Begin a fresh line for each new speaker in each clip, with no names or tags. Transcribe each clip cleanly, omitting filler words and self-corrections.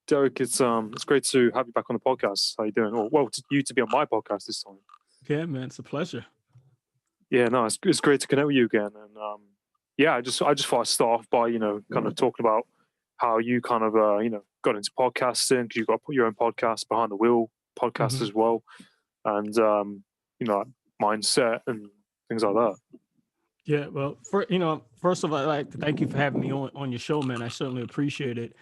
Derek, it's great to have you back on the podcast. How you doing? Or well, you to be on my podcast this time.
Yeah, man, it's a pleasure.
Yeah, no, it's great to connect with you again. And yeah, I just thought I'd start off by kind of talking about how you kind of got into podcasting because you got to put your own podcast behind the wheel podcast
hmm
as well, and mindset and things like that.
Yeah, well, first of all, I'd like to thank you for having me on your show, man. I certainly appreciate it.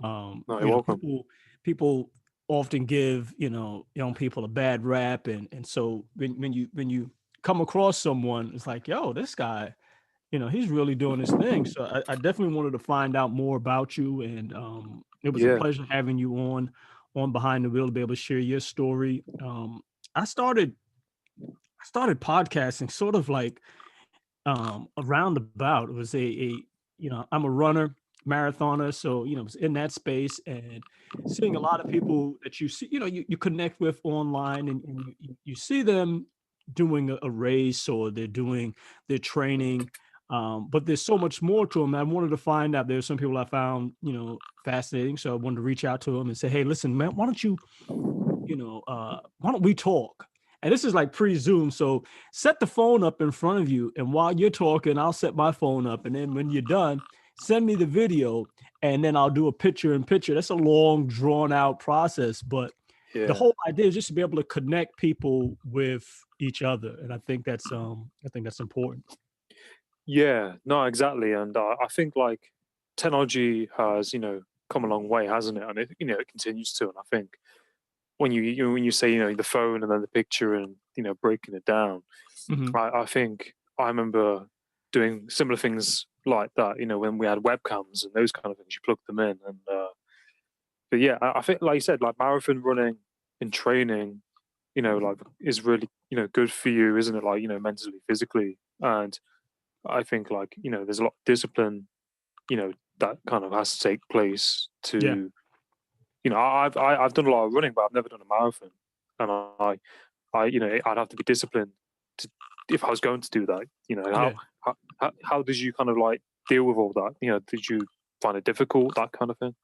No, you're
You know,
welcome.
people often give young people a bad rap, and so when you come across someone, it's like, yo, this guy, he's really doing his thing. So I definitely wanted to find out more about you, and it was a
Yeah,
pleasure having you on Behind the Wheel to be able to share your story. I started I started podcasting sort of like around about. It was I'm a runner, marathoner, so it was in that space and seeing a lot of people that you see, you connect with online, and you see them doing a race, or they're doing their training. But there's so much more to them. I wanted to find out. There's some people I found, fascinating. So I wanted to reach out to them and say, hey, listen, man, why don't we talk? And this is like pre-Zoom. So set the phone up in front of you. And while you're talking, I'll set my phone up. And then when you're done, send me the video. And then I'll do a picture in picture. That's a long, drawn out process. But the
yeah,
whole idea is just to be able to connect people with each other. And I think that's important.
yeah. No, exactly. And I think like technology has come a long way, hasn't it? And it continues to. And I think when you say the phone and then the picture and breaking it down,
Mhm.
I think I remember doing similar things like that. When we had webcams and those kind of things, you plug them in, and but yeah, I think like you said, like marathon running and training, like is really good for you, isn't it? Like mentally, physically, and I think like there's a lot of discipline that kind of has to take place
Yeah.
to I've done a lot of running, but I've never done a marathon, and I'd have to be disciplined to if I was going to do that.
Yeah.
How did you kind of like deal with all that? Did you find it difficult, that kind of thing?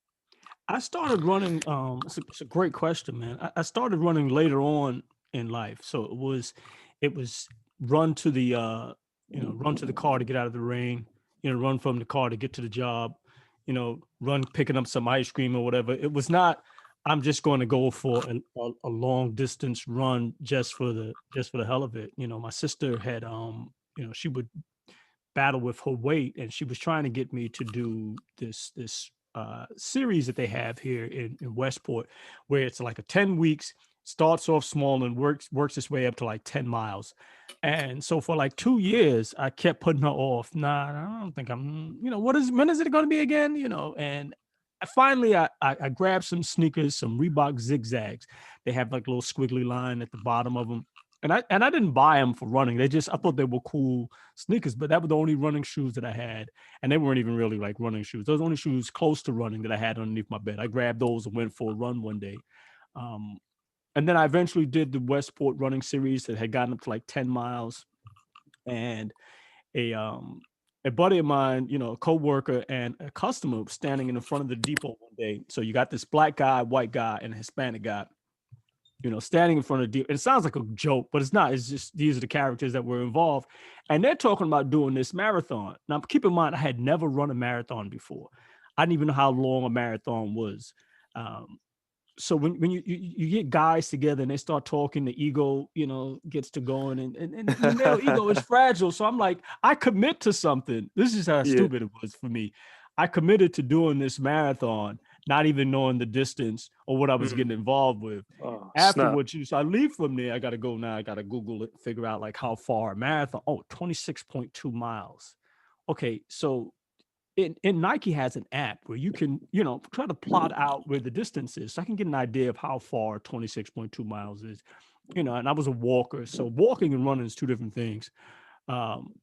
I started running. It's a great question, man. I started running later on in life, so it was run to the run to the car to get out of the rain, run from the car to get to the job, run picking up some ice cream or whatever. It was not. I'm just going to go for a long distance run just for the hell of it. My sister had she would battle with her weight, and she was trying to get me to do this series that they have here in Westport, where it's like a 10 weeks, starts off small and works its way up to like 10 miles. And so for like 2 years, I kept putting her off. Nah, I don't think when is it going to be again? And finally I grabbed some sneakers, some Reebok zigzags. They have like a little squiggly line at the bottom of them. And I didn't buy them for running. I thought they were cool sneakers, but that were the only running shoes that I had. And they weren't even really like running shoes. Those were the only shoes close to running that I had underneath my bed. I grabbed those and went for a run one day. Um, and then I eventually did the Westport running series that had gotten up to like 10 miles. And a um a buddy of mine, a coworker and a customer was standing in the front of the depot one day. So you got this black guy, white guy, and a Hispanic guy, standing in front of the depot. It sounds like a joke, but it's not. It's just these are the characters that were involved. And they're talking about doing this marathon. Now, keep in mind, I had never run a marathon before. I didn't even know how long a marathon was. Um, so when you get guys together and they start talking, the ego gets to going, and the male ego is fragile. So I'm like, I commit to something. This is how
Yeah.
stupid it was for me. I committed to doing this marathon, not even knowing the distance or what I was
Mm.
getting involved with.
Oh, snap.
Afterwards, so I leave from there. I got to go now. I got to Google it, figure out like how far a marathon. Oh, 26.2 miles. Okay, so in Nike has an app where you can, try to plot out where the distance is. So I can get an idea of how far 26.2 miles is, and I was a walker. So walking and running is two different things, um,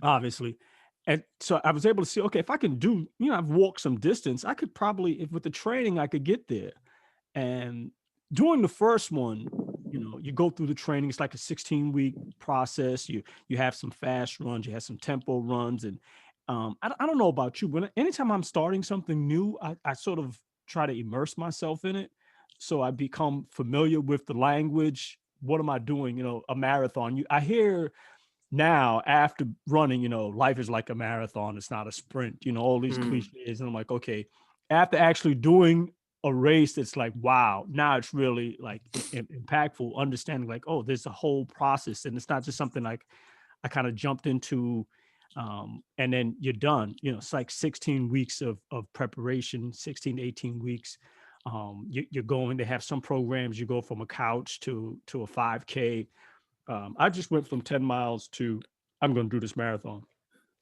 obviously. And so I was able to see, okay, if I can do, I've walked some distance, I could probably, if with the training, I could get there. And during the first one, you go through the training. It's like a 16-week process. You have some fast runs, you have some tempo runs, and I don't know about you, but anytime I'm starting something new, I sort of try to immerse myself in it. So I become familiar with the language. What am I doing? A marathon. I hear now after running, life is like a marathon. It's not a sprint, all these cliches. And I'm like, okay, after actually doing a race, it's like, wow, now it's really like impactful, understanding like, oh, there's a whole process. And it's not just something like I kind of jumped into and then you're done. It's like 16 weeks of preparation, 16 to 18 weeks. You're going to have some programs, you go from a couch to a 5K. I just went from 10 miles to I'm going to do this marathon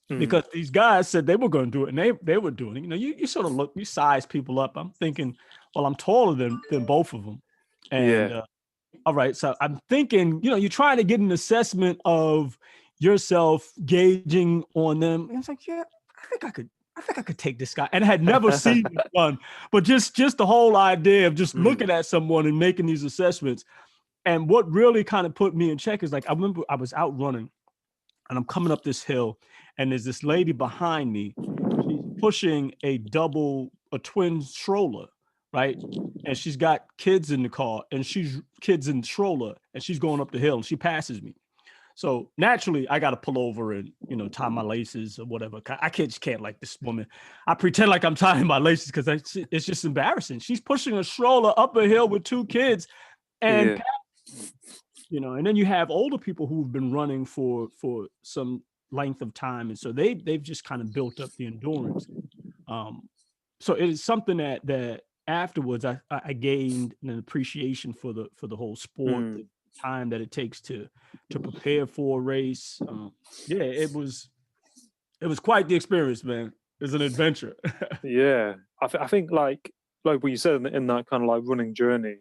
because these guys said they were going to do it, and they were doing it. You sort of look, you size people up. I'm thinking, well, I'm taller than both of them. And all right, so I'm thinking, you're trying to get an assessment of yourself, gauging on them. And it's like, yeah, I think I could take this guy. And I had never seen it done, but just the whole idea of just looking at someone and making these assessments. And what really kind of put me in check is like, I remember I was out running and I'm coming up this hill and there's this lady behind me. She's pushing a twin stroller, right? And she's got kids in the car and kids in the stroller and she's going up the hill and she passes me. So naturally I got to pull over and, tie my laces or whatever. I can't like this woman. I pretend like I'm tying my laces because it's just embarrassing. She's pushing a stroller up a hill with two kids and and then you have older people who've been running for some length of time, and so they've just kind of built up the endurance. So it is something that afterwards I gained an appreciation for the whole sport, the time that it takes to prepare for a race. It was quite the experience, man. It was an adventure.
I think like what you said in that kind of like running journey,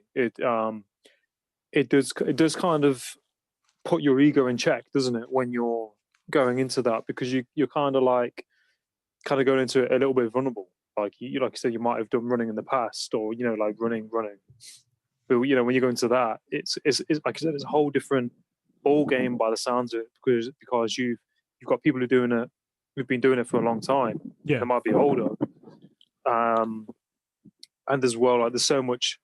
it does kind of put your ego in check, doesn't it, when you're going into that, because you're kind of going into it a little bit vulnerable. Like you said, you might have done running in the past, or like running. But when you go into that, it's like I said, it's a whole different ball game by the sounds of it, because you've got people who've been doing it for a long time.
Yeah,
they might be older, and as well, like there's so much,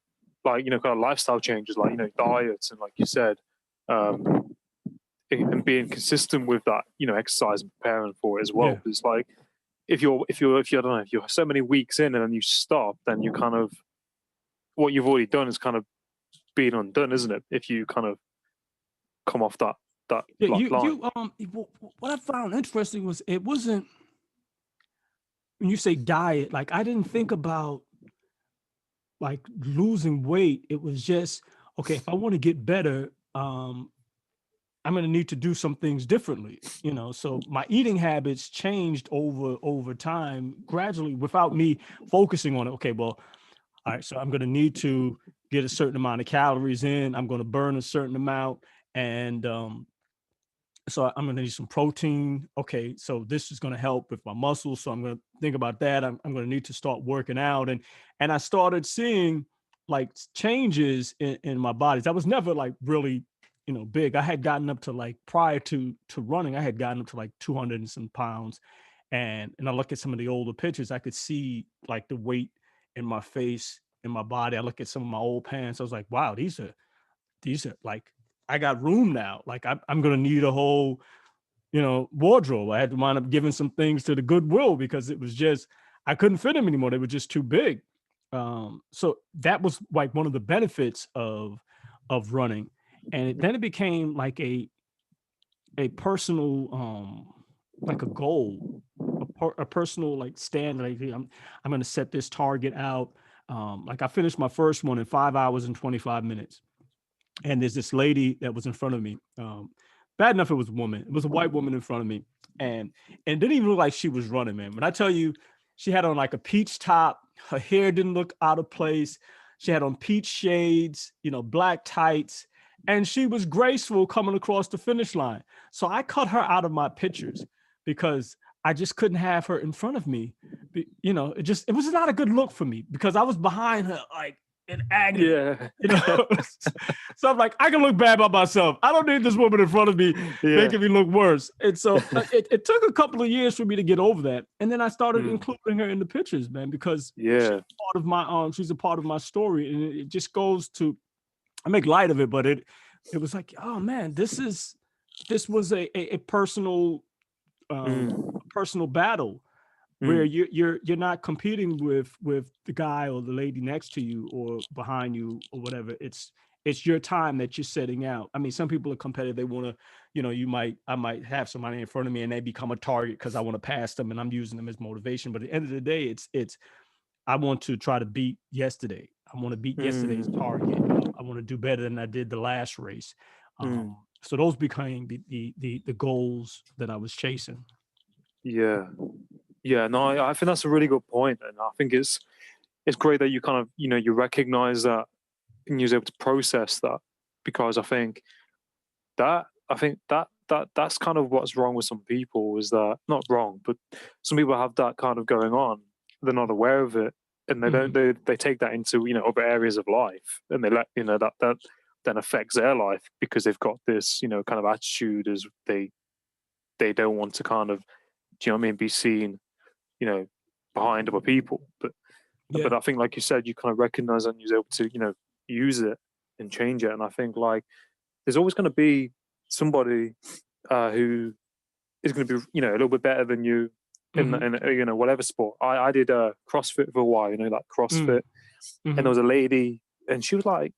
like kind of lifestyle changes, like diets, and like you said, and being consistent with that, exercise and preparing for it as well. Because like if you're I don't know, if you're so many weeks in and then you stop, then you kind of, what you've already done is kind of being undone, isn't it? If you kind of come off that line.
What I found interesting was it wasn't, when you say diet, like I didn't think about like losing weight. It was just, okay, if I want to get better, I'm going to need to do some things differently, so my eating habits changed over time gradually without me focusing on it. Okay, well, all right, so I'm going to need to get a certain amount of calories in. I'm going to burn a certain amount. And so I'm going to need some protein. Okay, so this is going to help with my muscles. So I'm going to think about that. I'm going to need to start working out. And I started seeing like changes in my bodies. I was never like really, big. I had gotten up to like, prior to running, I had gotten up to like 200 and some pounds. And I look at some of the older pictures, I could see like the weight in my face, in my body. I look at some of my old pants. I was like, wow, these are like, I got room now. Like I'm going to need a whole, wardrobe. I had to wind up giving some things to the Goodwill because it was just, I couldn't fit them anymore. They were just too big. So that was like one of the benefits of running. And then it became like a personal, like a goal, a personal like standard. Like, I'm going to set this target out. Like I finished my first one in 5 hours and 25 minutes. And there's this lady that was in front of me. Bad enough it was a woman. It was a white woman in front of me. And it didn't even look like she was running, man. When I tell you, she had on like a peach top. Her hair didn't look out of place. She had on peach shades, black tights. And she was graceful coming across the finish line. So I cut her out of my pictures because I just couldn't have her in front of me. It was not a good look for me because I was behind her, like, in agony.
Yeah.
You know, so I'm like, I can look bad about myself. I don't need this woman in front of me making me look worse. And so it took a couple of years for me to get over that. And then I started including her in the pictures, man, because she's a part of my story. And it just goes to, I make light of it, but it was like, oh man, this was a personal battle where you're not competing with the guy or the lady next to you or behind you or whatever. It's your time that you're setting out. I mean, some people are competitive. They want to, you know, I might have somebody in front of me and they become a target because I want to pass them and I'm using them as motivation. But at the end of the day, it's I want to try to beat yesterday. I want to beat yesterday's target. I want to do better than I did the last race. So those became the goals that I was chasing.
Yeah. No, I think that's a really good point, and I think it's great that you kind of, you know, you recognize that and you're able to process that, because I think that's kind of what's wrong with some people, is that, not wrong, but some people have that kind of going on. They're not aware of it, and they don't. They take that into, you know, other areas of life, and they let, you know, that then affects their life because they've got this, you know, kind of attitude as they don't want to kind of, do you know what I mean, be seen, you know, behind other people. But I think, like you said, you kind of recognize and you're able to, you know, use it and change it. And I think, like, there's always going to be somebody who is going to be, you know, a little bit better than you in you know, whatever sport. I did CrossFit for a while, you know, like CrossFit, and there was a lady, and she was like,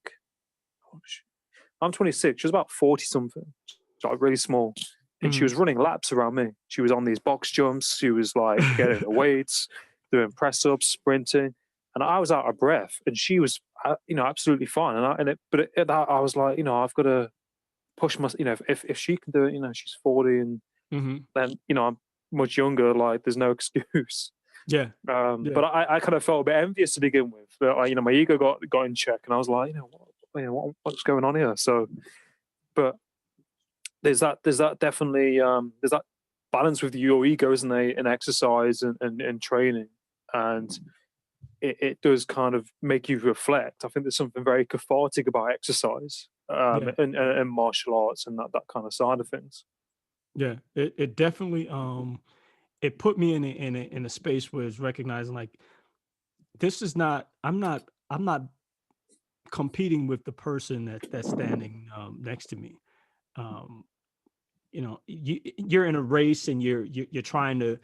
I'm 26, she was about 40 something, like really small. And she was running laps around me. She was on these box jumps. She was like getting the weights, doing press ups, sprinting, and I was out of breath. And she was, you know, absolutely fine. And I was like, you know, I've got to push my, you know, if she can do it, you know, she's 40, and then, you know, I'm much younger. Like, there's no excuse. But I kind of felt a bit envious to begin with. But, you know, my ego got in check, and I was like, you know, what's going on here? So, but there's that definitely there's that balance with your ego, isn't there, in exercise and training, and it does kind of make you reflect. I think there's something very cathartic about exercise and martial arts and that kind of side of things.
It definitely it put me in a space where it's recognizing, like, this is not, I'm not competing with the person that's standing next to me. You know, you're in a race and you're trying to,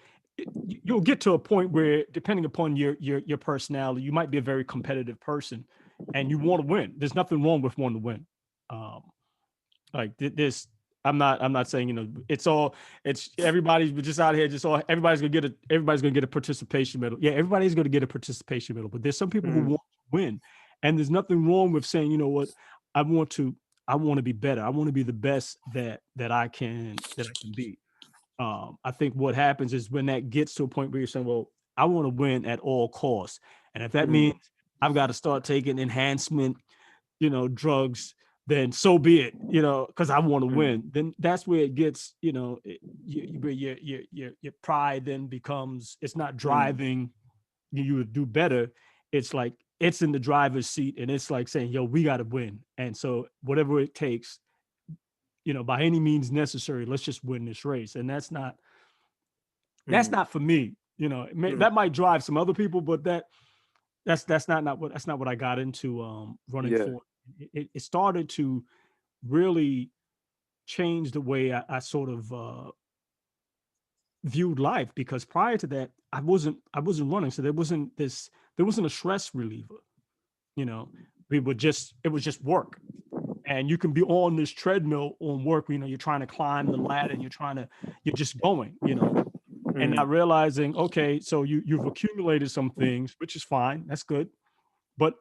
you'll get to a point where, depending upon your personality, you might be a very competitive person and you want to win. There's nothing wrong with wanting to win. Like this, I'm not saying, you know, it's everybody's just out here, everybody's gonna get a participation medal. Yeah, everybody's gonna get a participation medal, but there's some people who want to win, and there's nothing wrong with saying, you know what, I want to be better. I want to be the best that I can be. I think what happens is when that gets to a point where you're saying, well, I want to win at all costs, and if that means I've got to start taking enhancement, you know, drugs, then so be it, you know, because I want to win. Then that's where it gets, you know, your pride then becomes, it's not driving you to do better. It's like, it's in the driver's seat, and it's like saying, yo, we got to win. And so whatever it takes, you know, by any means necessary, let's just win this race. And that's not for me, you know. That might drive some other people, but that's not what I got into running for. It started to really change the way I sort of viewed life, because prior to that, I wasn't running, so there wasn't a stress reliever. You know, it was just work, and you can be on this treadmill on work. You know, you're trying to climb the ladder, and you're just going. You know, and not realizing, okay, so you've accumulated some things, which is fine, that's good, but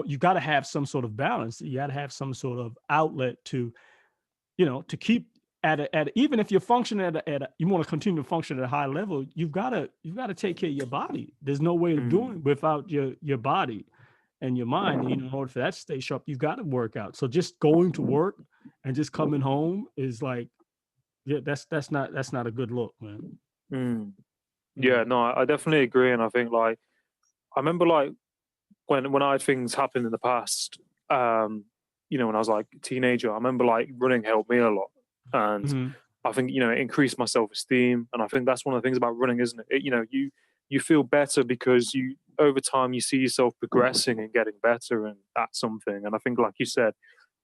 you got to have some sort of balance. You got to have some sort of outlet to, you know, to keep even if you're functioning you want to continue to function at a high level, you've got to take care of your body. There's no way of doing it without your body and your mind. And, you know, in order for that to stay sharp, you've got to work out. So just going to work and just coming home is like, that's not a good look, man.
Yeah, no, I definitely agree. And I think, like, I remember, like, when I had things happen in the past, you know, when I was like a teenager, I remember like running helped me a lot, and
Mhm.
I think, you know, it increased my self-esteem, and I think that's one of the things about running, isn't it? You know, you feel better because you over time you see yourself progressing and getting better and at something. And I think, like you said,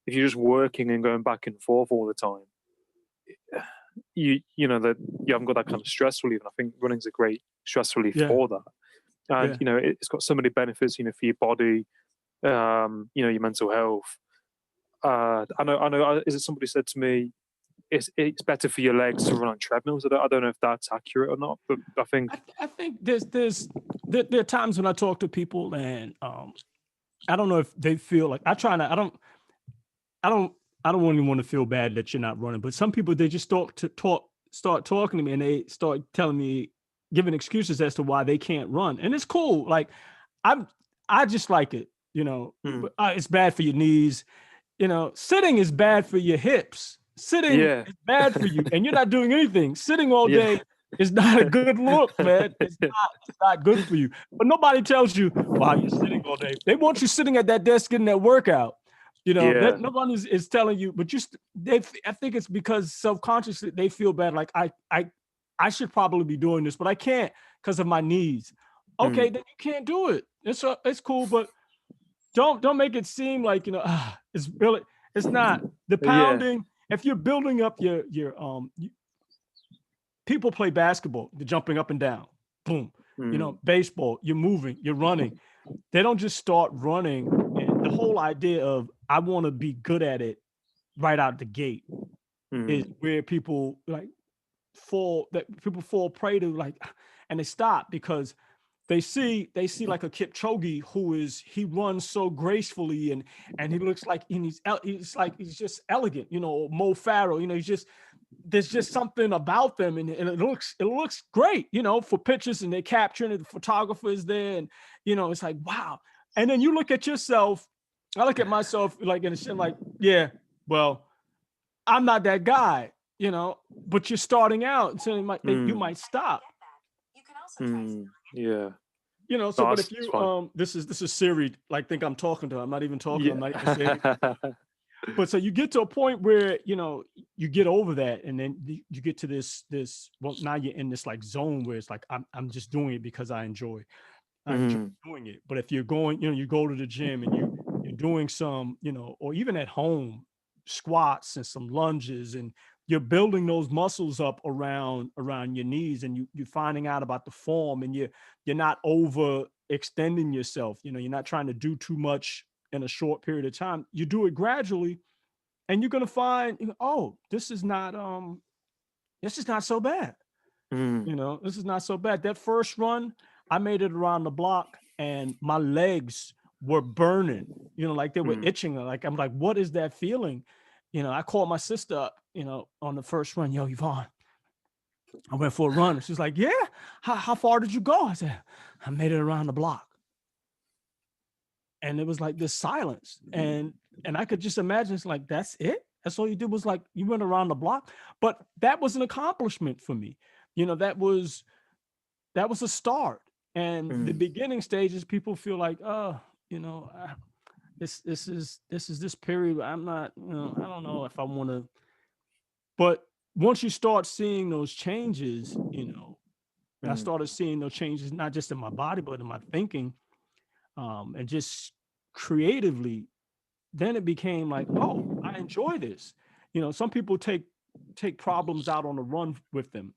if you're just working and going back and forth all the time, you know that you haven't got that kind of stress relief. And I think running's a great stress relief
Yeah.
for that. And
Yeah.
you know, it's got so many benefits. You know, for your body, you know, your mental health. I know. Is it somebody said to me? It's better for your legs to run on treadmills. I don't know if that's accurate or not, but I think
I think there are times when I talk to people and I don't know if they feel like I don't I don't really want to feel bad that you're not running, but some people they just start talking to me and they start telling me giving excuses as to why they can't run. And it's cool. Like I'm I just like it, you know,
mm,
but it's bad for your knees. You know, sitting is bad for your hips. Sitting
yeah,
is bad for you, and you're not doing anything. Sitting all
yeah,
day is not a good look, man. It's not good for you. But nobody tells you, well, you're sitting all day. They want you sitting at that desk getting that workout. You know,
yeah,
that nobody is telling you, but I think it's because self-consciously they feel bad. Like I should probably be doing this, but I can't because of my knees. Okay,
mm,
then you can't do it. It's cool, but don't make it seem like it's really it's not the
yeah,
pounding. If you're building up people play basketball, they're jumping up and down, boom.
mm,
Baseball, you're moving, you're running. They don't just start running, and the whole idea of I want to be good at it right out the gate is
mm,
where people like people fall prey to, like, and they stop because they see like a Kipchoge he runs so gracefully and he looks like he's just elegant, or Mo Farah, there's just something about them and it looks great, for pictures, and they're capturing it, the photographer is there, and it's like, wow. And then you look at yourself, I look at myself like in a shit like, yeah, well, I'm not that guy, but you're starting out, so you
mm,
might stop.
yeah.
So,
No,
but if
that's
you
fine.
this is Siri, like, think I'm talking to her. I'm not even talking, I'm not even saying anything.
Yeah.
But so you get to a point where, you get over that, and then you get to this, well, now you're in this like zone where it's like, I'm just doing it because I enjoy
Mm,
doing it. But if you're going, you go to the gym and you're doing some, or even at home, squats and some lunges, and you're building those muscles up around your knees, and you're finding out about the form, and you're not over extending yourself. You're not trying to do too much in a short period of time. You do it gradually, and you're gonna find, oh, this is not so bad.
mm,
This is not so bad. That first run, I made it around the block and my legs were burning, like they were
mm.
itching. Like, I'm like, what is that feeling? I called my sister up, on the first run. Yo, Yvonne, I went for a run. And she's like, yeah, how far did you go? I said, I made it around the block. And it was like this silence. And I could just imagine, it's like, that's it. That's all you did, was like, you went around the block. But that was an accomplishment for me. That was a start. And the
Mm,
beginning stages, people feel like, oh, you know, this period. I'm not, I don't know if I want to. But once you start seeing those changes, I
mm,
started seeing those changes not just in my body, but in my thinking, and just creatively. Then it became like, oh, I enjoy this. Some people take problems out on the run with them.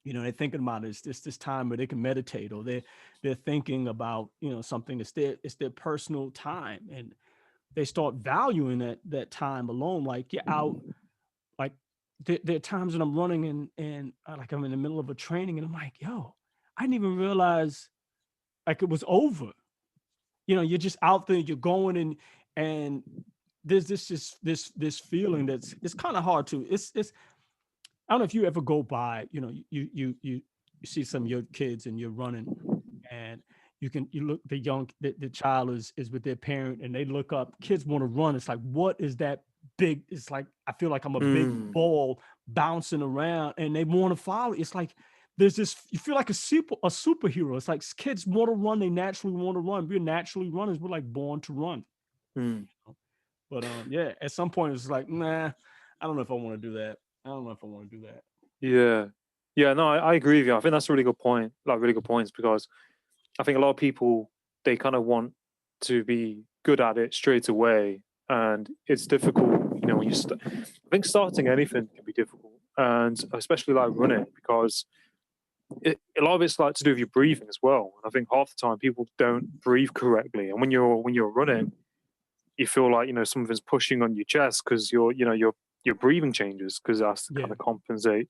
They're thinking about it. It's this time where they can meditate, or they're thinking about, something that's their personal time, and they start valuing that time alone. Like, you're out, like, there are times when I'm running, and like, I'm in the middle of a training, and I'm like, yo, I didn't even realize like it was over. You're just out there, you're going, and there's this feeling it's kind of hard to, it's I don't know if you ever go by, you see some of your kids and you're running, and you look, the child is with their parent, and they look up, kids want to run. It's like, what is that big? It's like, I feel like I'm a big
mm,
ball bouncing around, and they want to follow. It's like there's this, you feel like a superhero. It's like kids want to run, they naturally want to run. We're naturally runners, we're like born to run.
Mm.
But yeah, at some point it's like, nah, I don't know if I want to do that. I don't know if I want to do that.
Yeah. Yeah, no, I agree with you. I think that's a really good point, like really good points, because I think a lot of people, they kind of want to be good at it straight away. And it's difficult, when I think starting anything can be difficult. And especially like running, because a lot of it's like to do with your breathing as well. And I think half the time people don't breathe correctly. And when you're running, you feel like, something's pushing on your chest because your breathing changes, because that's to
Yeah.
kind of compensate.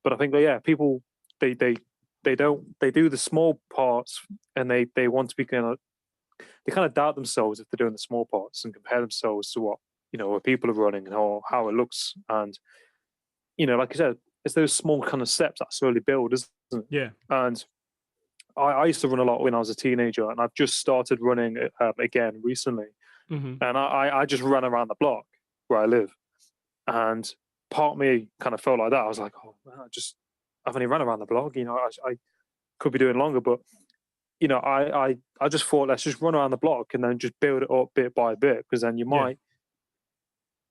But I think that, yeah, people, they do the small parts, and they want to be they kind of doubt themselves if they're doing the small parts and compare themselves to what people are running and how it looks. And like I said, it's those small kind of steps that slowly build, isn't it?
Yeah.
And I used to run a lot when I was a teenager, and I've just started running again recently.
Mm-hmm.
And I just ran around the block where I live, and part of me kind of felt like that. I was like, oh man, I've only run around the block. I could be doing longer, but I just thought, let's just run around the block and then just build it up bit by bit, because then you
Yeah.
might,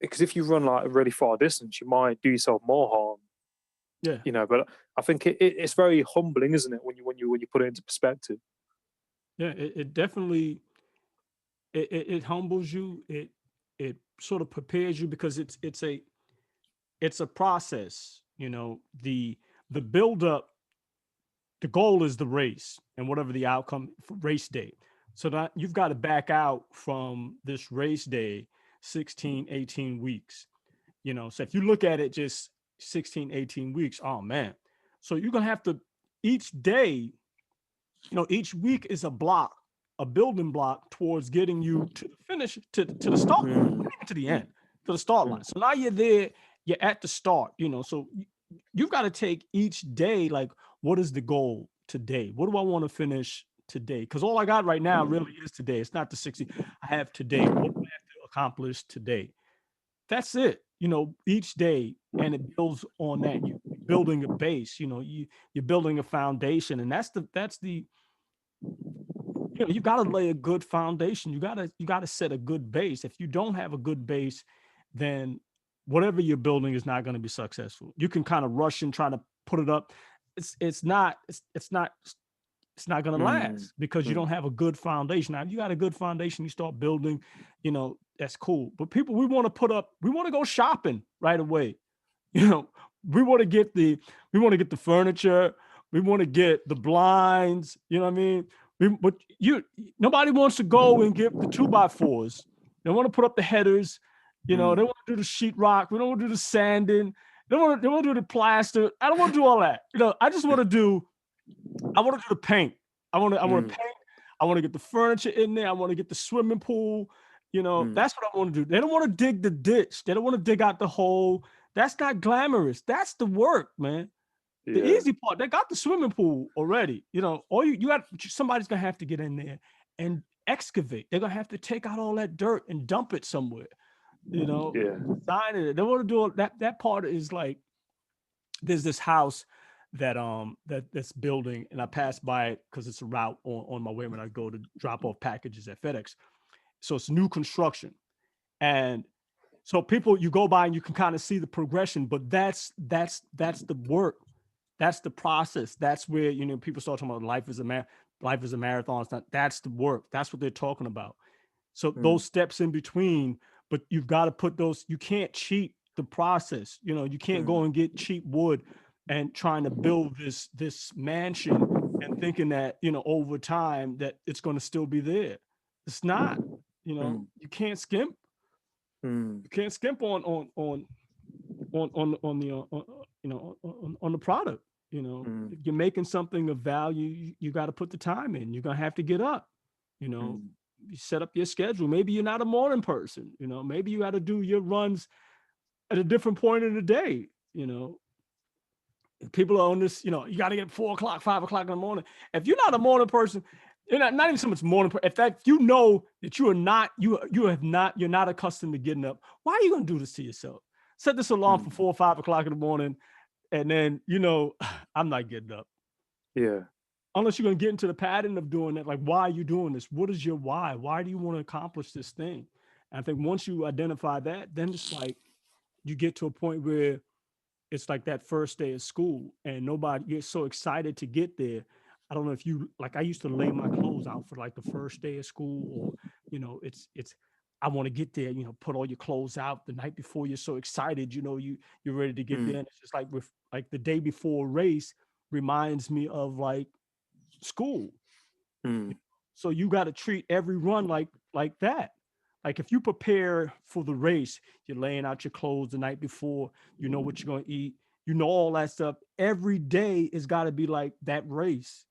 because if you run like a really far distance, you might do yourself more harm.
Yeah.
But I think it's very humbling, isn't it, when you put it into perspective?
Yeah. It definitely, it humbles you. It sort of prepares you, because it's a process. The build up, the goal is the race and whatever the outcome for race day. So that you've got to back out from this race day 16, 18 weeks. So if you look at it just 16, 18 weeks, oh man. So you're going to have to, each day, each week is a building block towards getting you to the finish, to the start, not
Mm,
even to the end, to the start line.
mm,
So now you're there, you're at the start, so you've got to take each day, like, what is the goal today? What do I want to finish today? Because all I got right now really is today. It's not the 60. I have today. What do I have to accomplish today? That's it. Each day, and it builds on that. You're building a base. You're building a foundation, and that's the you got to lay a good foundation. You got to set a good base. If you don't have a good base, then whatever you're building is not going to be successful. You can kind of rush and try to put it up. It's not going to
mm,
last, because you don't
mm.
have a good foundation. Now, if you got a good foundation, you start building, that's cool. But people, we want to go shopping right away. You know, we want to get the furniture, we want to get the blinds, you know what I mean? But nobody wants to go and get the 2x4s. They want to put up the headers, they want to do the sheetrock, we don't want to do the sanding, they want to do the plaster. I don't want to do all that. I want to do the paint. I want to paint. I want to get the furniture in there. I want to get the swimming pool. That's what I want to do. They don't want to dig the ditch. They don't want to dig out the hole. That's not glamorous. That's the work, man. The
Yeah.
easy part, they got the swimming pool already. All you got, somebody's gonna have to get in there and excavate. They're gonna have to take out all that dirt and dump it somewhere.
Yeah.
Design it. They want to do all that. That part is like, there's this house that's building, and I pass by it because it's a route on my way when I go to drop off packages at FedEx. So it's new construction, and so people, you go by and you can kind of see the progression, but that's the work. That's the process. That's where, people start talking about life is a marathon. It's not, that's the work. That's what they're talking about. So those steps in between, but you've got to put those, you can't cheat the process. You can't go and get cheap wood and trying to build this mansion and thinking that, over time that it's going to still be there. It's not. You can't skimp. You can't skimp on the on the product. You're making something of value. You got to put the time in. You're gonna have to get up. You set up your schedule. Maybe you're not a morning person. Maybe you got to do your runs at a different point in the day. People are on this. You got to get 4 o'clock, 5 o'clock in the morning. If you're not a morning person, you're not even so much morning. If you know that you are not, you're not accustomed to getting up. Why are you gonna do this to yourself? Set this alarm for 4 or 5 o'clock in the morning. And then, I'm not getting up.
Yeah.
Unless you're going to get into the pattern of doing it. Like, why are you doing this? What is your why? Why do you want to accomplish this thing? And I think once you identify that, then it's like you get to a point where it's like that first day of school and nobody gets so excited to get there. I don't know if you like, I used to lay my clothes out for like the first day of school, or, it's, I want to get there, put all your clothes out the night before. You're so excited, you're ready to get there. And it's just like with like the day before a race reminds me of like school. So you got to treat every run like that. Like if you prepare for the race, you're laying out your clothes the night before, you know what you're going to eat, all that stuff. Every day is got to be like that race.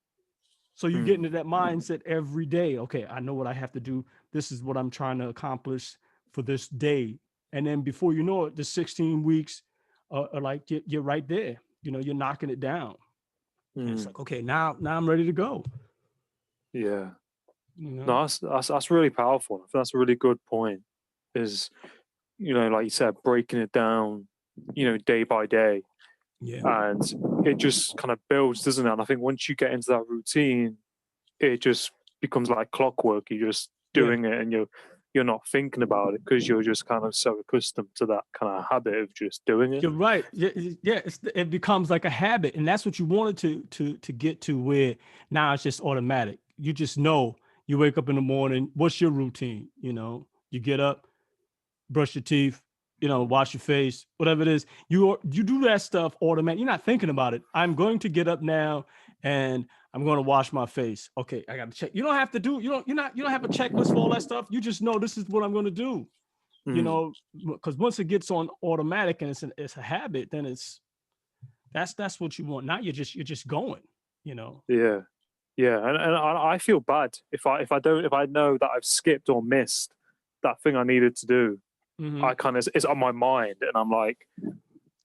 So you get into that mindset every day. Okay, I know what I have to do. This is what I'm trying to accomplish for this day. And then before you know it, the 16 weeks are like you're right there. You're knocking it down. And it's like, okay, now I'm ready to go.
Yeah. No, that's really powerful. I think that's a really good point. Is, like you said, breaking it down, day by day.
Yeah.
And it just kind of builds, doesn't it? And I think once you get into that routine, it just becomes like clockwork. You're just doing it, and you're not thinking about it because you're just kind of so accustomed to that kind of habit of just doing it.
You're right. Yeah, it becomes like a habit, and that's what you wanted to get to. Where now it's just automatic. You just know. You wake up in the morning. What's your routine? You get up, brush your teeth, wash your face, whatever it is. You do that stuff automatic. You're not thinking about it. I'm going to get up now and I'm going to wash my face. Okay, I got to check. You don't have to do. You don't have a checklist for all that stuff. You just know this is what I'm going to do. Because once it gets on automatic and it's a habit, then that's what you want. Now you're just going.
Yeah. And I feel bad if I know that I've skipped or missed that thing I needed to do. I kind of, it's on my mind, and I'm like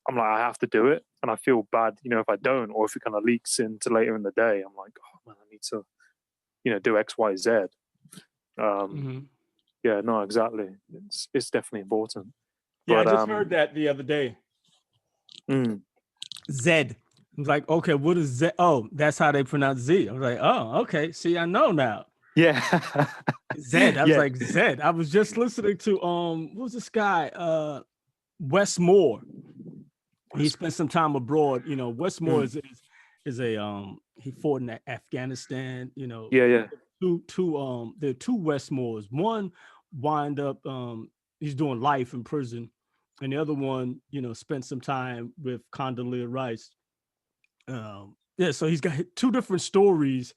I have to do it, and I feel bad, if I don't, or if it kind of leaks into later in the day. I'm like, oh man, I need to, do X, Y, Z. Yeah, no, exactly. It's definitely important.
Yeah, I just heard that the other day. Z. I was like, okay, what is Z? Oh, that's how they pronounce Z. I was like, oh, okay. See, I know now.
Yeah.
Z. I was like, Z. I was just listening to what was this guy? Wes Moore. He spent some time abroad. Wes Moore is a he fought in Afghanistan.
Yeah.
There are two Wes Moores. One wind up he's doing life in prison, and the other one, spent some time with Condoleezza Rice. So he's got two different stories,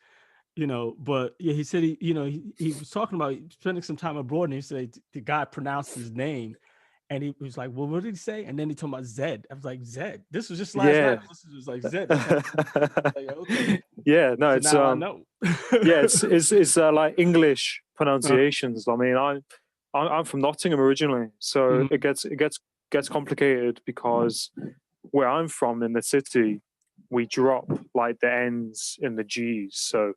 but yeah, he said he was talking about spending some time abroad, and he said the guy pronounced his name, and he was like, well, what did he say? And then he talking about Zed. I was like, Zed. This was just last night. This was like Zed. Like, okay.
Yeah, no,
so
it's
now I know.
Yeah, it's like English pronunciations. I mean, I'm from Nottingham originally, so it gets complicated because where I'm from in the city, we drop like the N's in the G's. So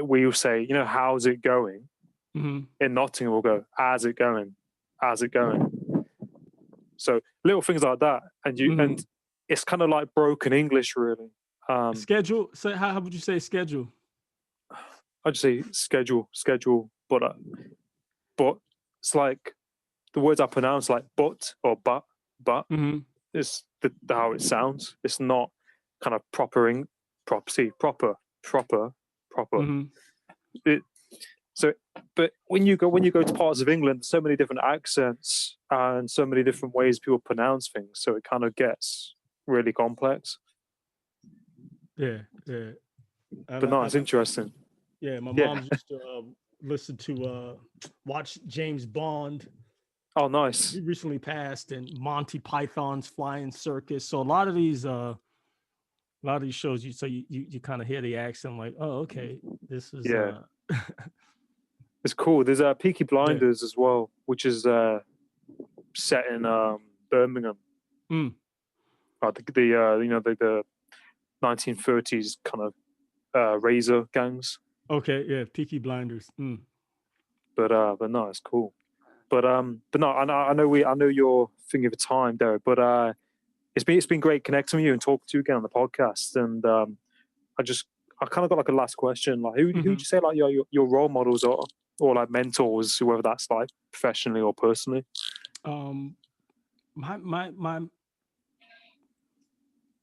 we will say, how's it going? In Nottingham, we'll go, how's it going? How's it going? So little things like that, and it's kind of like broken English, really.
Schedule. So how would you say schedule?
I'd say schedule, but it's like the words I pronounce like but or but. It's how it sounds. It's not kind of proper. But when you go to parts of England, there's so many different accents and so many different ways people pronounce things, so it kind of gets really complex.
Yeah.
But no, it's interesting.
Yeah, my mom used to listen to watch James Bond.
Oh, nice.
He recently passed, and Monty Python's Flying Circus. So a lot of these shows, you kind of hear the accent, like, oh, okay, this is
it's cool. There's Peaky Blinders as well, which is set in Birmingham. The 1930s kind of razor gangs.
Okay, yeah, Peaky Blinders.
But no, it's cool. But no, I know you're thinking of time, Derek. But it's been great connecting with you and talking to you again on the podcast. And I kind of got like a last question. Like, who'd you say like your role models are, or like mentors, whether that's like professionally or personally?
My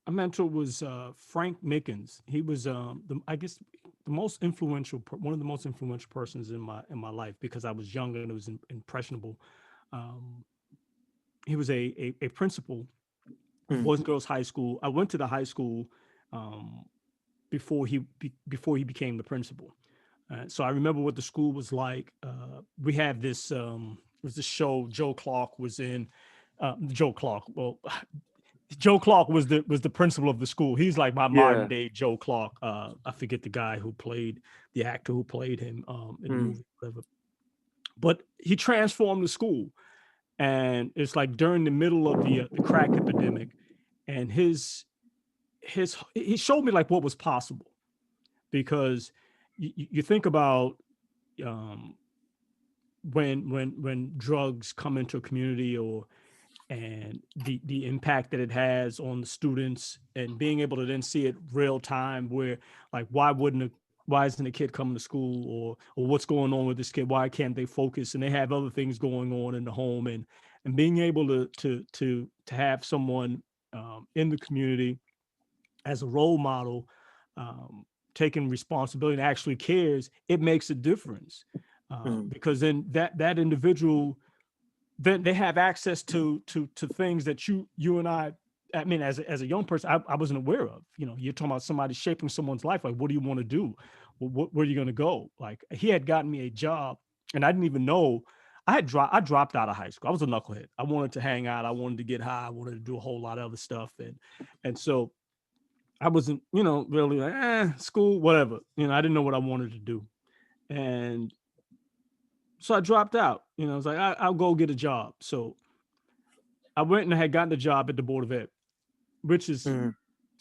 mentor was Frank Mickens. He was I guess the most influential, one of the most influential persons in my life, because I was young and it was impressionable. He was a principal, Boys and Girls High School. I went to the high school before he became the principal. So I remember what the school was like. We had this was this show Joe Clark was in. Joe Clark. Well, Joe Clark was the principal of the school. He's like my modern day Joe Clark. I forget the guy who played the actor who played him in the movie, whatever. But he transformed the school, and it's like during the middle of the crack epidemic, and he showed me like what was possible, because you think about when drugs come into a community, and the impact that it has on the students, and being able to then see it real time, where like why isn't a kid coming to school, or what's going on with this kid, why can't they focus, and they have other things going on in the home, and being able to have someone in the community as a role model, taking responsibility and actually cares, it makes a difference, because then that individual, then they have access to things that you and I mean, as a young person, I wasn't aware of. You know, you're talking about somebody shaping someone's life. Like, what do you want to do? Where are you going to go? Like, he had gotten me a job, and I didn't even know. I dropped out of high school. I was a knucklehead. I wanted to hang out. I wanted to get high. I wanted to do a whole lot of other stuff. And so I wasn't, really like, school, whatever. I didn't know what I wanted to do. And so I dropped out. I was like, I'll go get a job. So I went and I had gotten a job at the Board of Ed, which is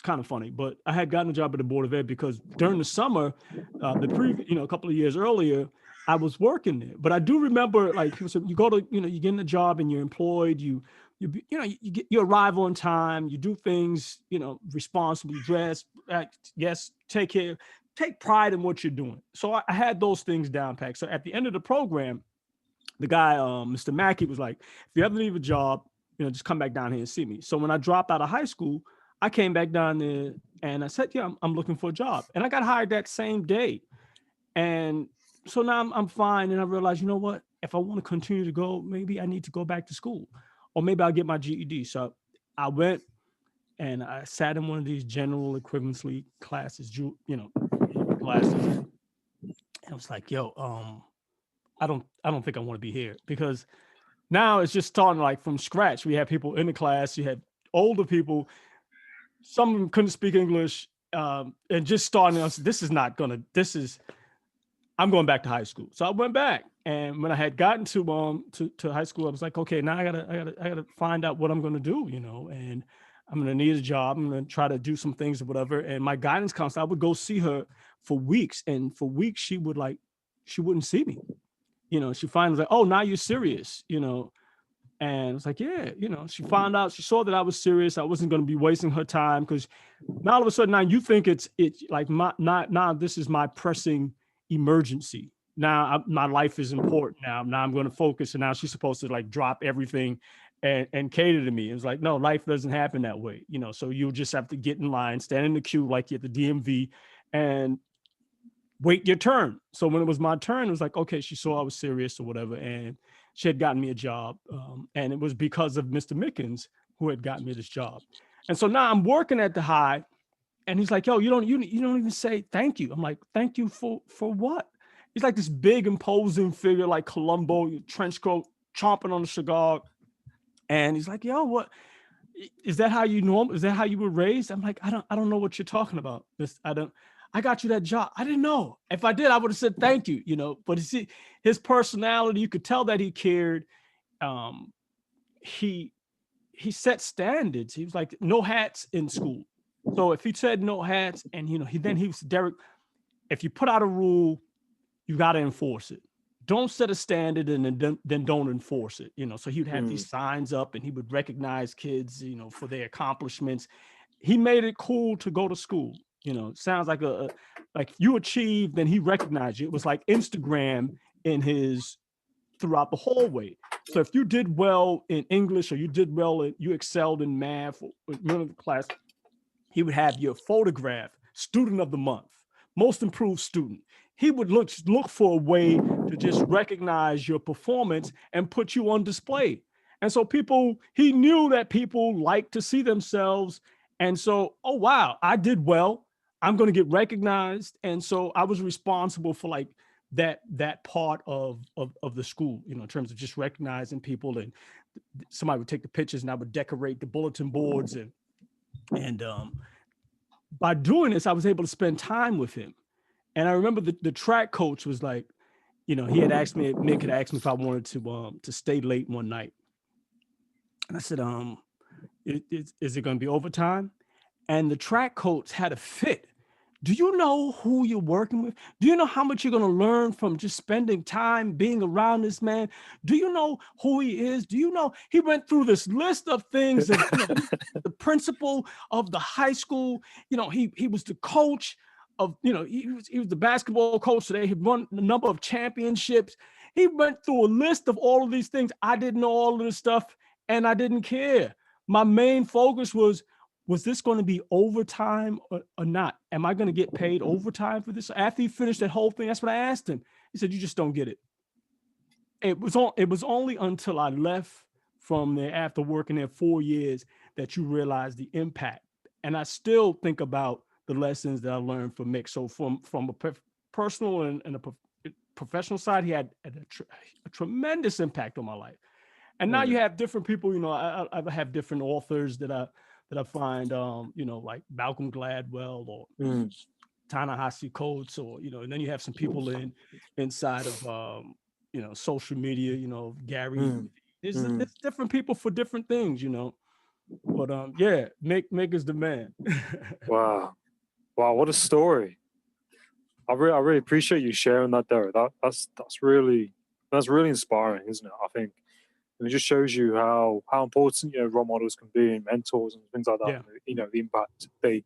kind of funny, but I had gotten a job at the Board of Ed because during the summer, a couple of years earlier, I was working there. But I do remember, like, people said, you go to, you get in a job and you're employed, you arrive on time, you do things, responsibly, dress, act, yes, take pride in what you're doing. So I had those things down packed. So at the end of the program, the guy, Mr. Mackey, was like, if you ever leave a job, just come back down here and see me. So when I dropped out of high school, I came back down there and I said, yeah, I'm looking for a job. And I got hired that same day. And so now I'm fine. And I realized, you know what, if I want to continue to go, maybe I need to go back to school, or maybe I'll get my GED. So I went and I sat in one of these general equivalency classes, classes. And I was like, yo, I don't think I want to be here, because now it's just starting like from scratch. We have people in the class, you had older people, some of them couldn't speak English, and just starting us. I'm going back to high school. So I went back, and when I had gotten to high school, I was like, okay, now I gotta find out what I'm gonna do, and I'm gonna need a job. I'm gonna try to do some things or whatever. And my guidance counselor, I would go see her for weeks, and for weeks she wouldn't see me. She finally was like, oh, now you're serious, and it's like, yeah, she found out, she saw that I was serious. I wasn't going to be wasting her time, because now all of a sudden, now you think it's like now this is my pressing emergency. Now my life is important. Now I'm going to focus. And now she's supposed to like drop everything and cater to me. It's like, no, life doesn't happen that way. So you'll just have to get in line, stand in the queue like at the DMV, and wait your turn. So when it was my turn, it was like, okay, she saw I was serious or whatever, and she had gotten me a job. And it was because of Mr. Mickens who had gotten me this job. And so now I'm working at the high, and he's like, yo, you don't even say thank you. I'm like, thank you for what? He's like this big imposing figure, like Columbo, trench coat, chomping on a cigar. And he's like, yo, what? Is that how you were raised? I'm like, I don't know what you're talking about. I got you that job. I didn't know. If I did, I would have said thank you, But you see, his personality, you could tell that he cared. He set standards. He was like, no hats in school. So if he said no hats, and he was Derek, if you put out a rule, you got to enforce it. don't set a standard and then don't enforce it. So he would have these signs up and he would recognize kids, for their accomplishments. He made it cool to go to school. Sounds like like you achieved, then he recognized you. It was like Instagram throughout the hallway. So if you did well in English or you excelled in math or middle class, he would have your photograph, student of the month, most improved student. He would look for a way to just recognize your performance and put you on display. And so he knew that people like to see themselves. And so, oh, wow, I did well. I'm going to get recognized. And so I was responsible for like that part of the school, in terms of just recognizing people, and somebody would take the pictures and I would decorate the bulletin boards. And by doing this, I was able to spend time with him. And I remember the track coach was like, he had asked me, Mick had asked me if I wanted to stay late one night. And I said, is it going to be overtime? And the track coach had a fit. Do you know who you're working with? Do you know how much you're going to learn from just spending time being around this man? Do you know who he is? Do you know he went through this list of things of, the principal of the high school, he was the coach of, he was the basketball coach today. He won a number of championships. He went through a list of all of these things. I didn't know all of this stuff and I didn't care. My main focus was this going to be overtime or not? Am I going to get paid overtime for this? After he finished that whole thing, that's what I asked him. He said, you just don't get it. It was only until I left from there after working there 4 years that you realize the impact. And I still think about the lessons that I learned from Mick. So from a personal and a professional side, he had a tremendous impact on my life. And now you have different people, I have different authors that I find, like Malcolm Gladwell or Ta-Nehisi Coates, or, and then you have some people inside of, social media, Gary. There's different people for different things, But yeah, Mick is the man.
Wow, what a story! I really appreciate you sharing that, Derek. That's really inspiring, isn't it? I think, and it just shows you how important role models can be, and mentors and things like that.
Yeah.
The impact they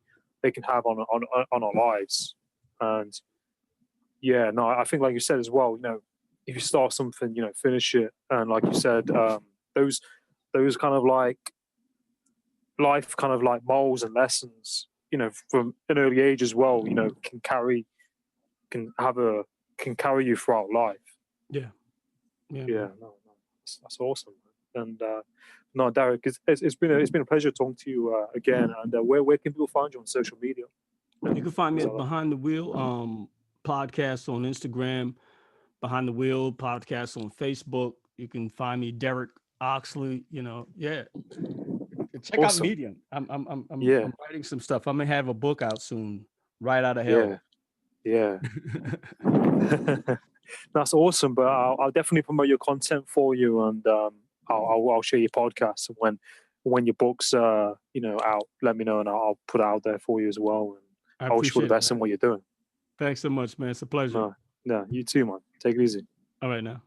can have on our lives. And yeah, no, I think like you said as well. If you start something, finish it. And like you said, those kind of like life kind of like morals and lessons, from an early age as well, can carry you throughout life.
Yeah.
No, that's awesome. And no, Derek, it's been a pleasure talking to you again. And where can people find you on social media?
You can find me at Behind the Wheel podcast on Instagram, Behind the Wheel podcast on Facebook. You can find me Derek Oxley. Check out Medium. I'm writing some stuff. I'm gonna have a book out soon. Right Out of Hell.
Yeah. That's awesome. But I'll definitely promote your content for you, and I'll share your podcast. And when your book's out, let me know, and I'll put it out there for you as well. And I wish you all the best in what you're doing.
Thanks so much, man. It's a pleasure.
No, you too, man. Take it easy.
All right now.